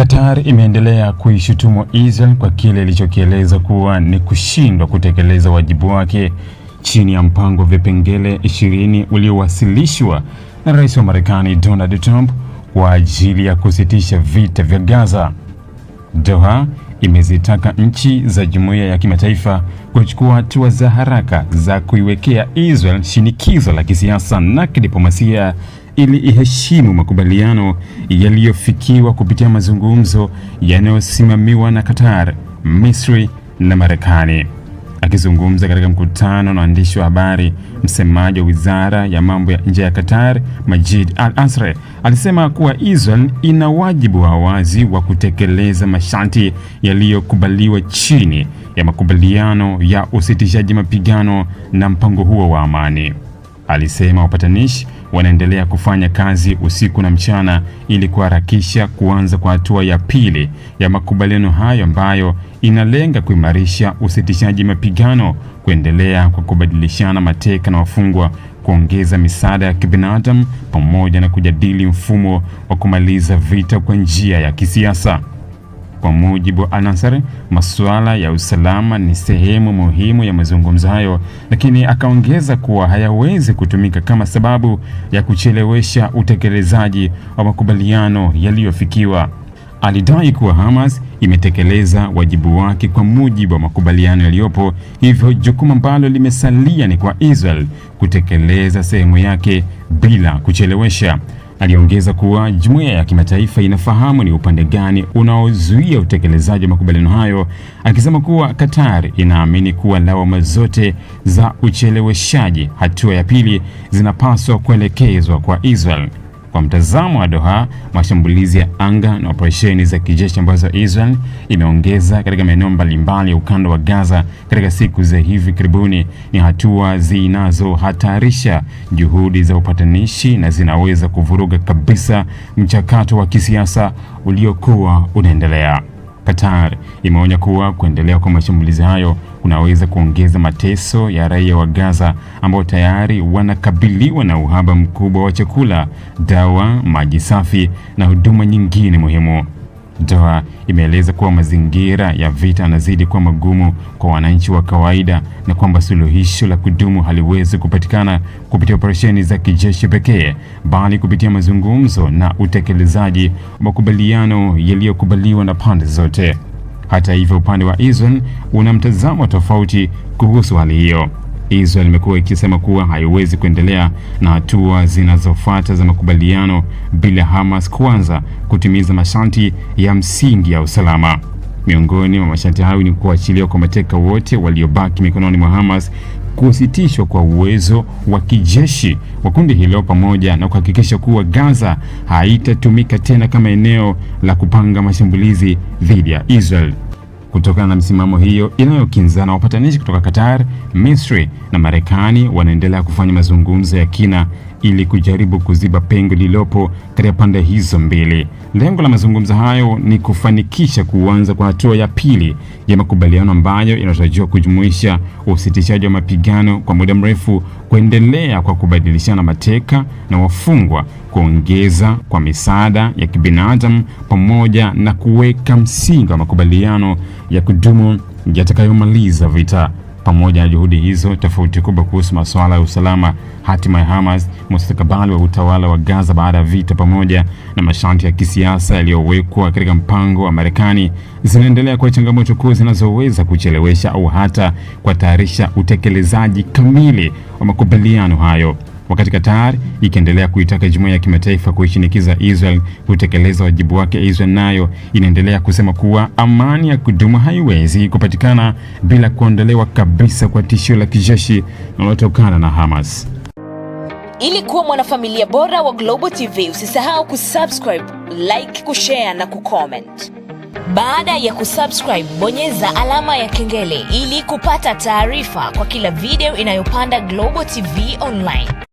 Qatar imeendelea kuishutumu Israel kwa kile ilichokieleza kuwa ni kushindwa kutekeleza wajibu wake chini ya mpango wa vipengele 20 uliowasilishwa na Rais wa Marekani Donald Trump kwa ajili ya kusitisha vita vya Gaza. Doha imezitaka nchi za jumuiya ya kimataifa kuchukua hatua za haraka za kuiwekea Israel shinikizo la kisiasa na kidiplomasia ili iheshimu makubaliano yaliyofikiwa kupitia mazungumzo yanayosimamiwa na Qatar, Misri na Marekani. Akizungumza katika mkutano na waandishi wa habari, msemaji wa Wizara ya Mambo ya Nje ya Qatar, Majid Al-Ansari, alisema kuwa Israel ina wajibu wa wazi wa kutekeleza masharti yaliyokubaliwa chini ya makubaliano ya usitishaji mapigano na mpango huo wa amani. Alisema wapatanishi wanaendelea kufanya kazi usiku na mchana ili kuharakisha kuanza kwa hatua ya pili ya makubaliano hayo ambayo inalenga kuimarisha usitishaji mapigano, kuendelea kwa kubadilishana mateka na wafungwa, kuongeza misaada ya kibinadamu pamoja na kujadili mfumo wa kumaliza vita kwa njia ya kisiasa. Kwa mujibu wa Al-Ansari, masuala ya usalama ni sehemu muhimu ya mazungumzo hayo, lakini akaongeza kuwa hayawezi kutumika kama sababu ya kuchelewesha utekelezaji wa makubaliano yaliyofikiwa. Alidai kuwa Hamas imetekeleza wajibu wake kwa mujibu wa makubaliano yaliyopo, hivyo jukumu ambalo limesalia ni kwa Israel kutekeleza sehemu yake bila kuchelewesha. Aliongeza kuwa jumuiya ya kimataifa inafahamu ni upande gani unaozuia utekelezaji wa makubaliano hayo, akisema kuwa Qatar inaamini kuwa lawama zote za ucheleweshaji hatua ya pili zinapaswa kuelekezwa kwa Israel. Kwa mtazamo wa Doha, mashambulizi ya anga na operesheni za kijeshi ambazo Israel imeongeza katika maeneo mbalimbali ya ukanda wa Gaza katika siku za hivi karibuni ni hatua zinazohatarisha juhudi za upatanishi na zinaweza kuvuruga kabisa mchakato wa kisiasa uliokuwa unaendelea. Qatar imeonya kuwa kuendelea kwa mashambulizi hayo kunaweza kuongeza mateso ya raia wa Gaza ambao tayari wanakabiliwa na uhaba mkubwa wa chakula, dawa, maji safi na huduma nyingine muhimu. Doha imeeleza kuwa mazingira ya vita yanazidi kuwa magumu kwa wananchi wa kawaida na kwamba suluhisho la kudumu haliwezi kupatikana kupitia operesheni za kijeshi pekee, bali kupitia mazungumzo na utekelezaji wa makubaliano yaliyokubaliwa na pande zote. Hata hivyo, upande wa Israel una mtazamo tofauti kuhusu hali hiyo. Israel imekuwa ikisema kuwa haiwezi kuendelea na hatua zinazofuata za makubaliano bila Hamas kwanza kutimiza masharti ya msingi ya usalama. Miongoni mwa masharti hayo ni kuachiliwa kwa mateka wote waliobaki mikononi mwa Hamas, kusitishwa kwa uwezo wa kijeshi wa kundi hilo, pamoja na kuhakikisha kuwa Gaza haitatumika tena kama eneo la kupanga mashambulizi dhidi ya Israel. Kutokana na misimamo hiyo inayokinzana, wapatanishi kutoka Qatar, Misri na Marekani wanaendelea kufanya mazungumzo ya kina ili kujaribu kuziba pengo lililopo katika pande hizo mbili. Lengo la mazungumzo hayo ni kufanikisha kuanza kwa hatua ya pili ya makubaliano ambayo inatarajiwa kujumuisha usitishaji wa mapigano kwa muda mrefu, kuendelea kwa kubadilishana mateka na wafungwa, kuongeza kwa misaada ya kibinadamu pamoja na kuweka msingi wa makubaliano ya kudumu yatakayomaliza vita. Pamoja na juhudi hizo, tofauti kubwa kuhusu masuala ya usalama, hatima ya Hamas, mustakabali wa utawala wa Gaza baada ya vita, pamoja na masharti ya kisiasa yaliyowekwa katika mpango wa Marekani zinaendelea kuwa changamoto kuu zinazoweza kuchelewesha au hata kuhatarisha utekelezaji kamili wa makubaliano hayo. Wakati Qatar ikiendelea kuitaka jumuiya ya kimataifa kuishinikiza Israel kutekeleza wajibu wake, Israel nayo inaendelea kusema kuwa amani ya kudumu haiwezi kupatikana bila kuondolewa kabisa kwa tishio la kijeshi linalotokana na Hamas. Ili kuwa mwanafamilia bora wa Global TV, usisahau kusubscribe, like, kushare na kucomment. Baada ya kusubscribe, bonyeza alama ya kengele ili kupata taarifa kwa kila video inayopanda Global TV Online.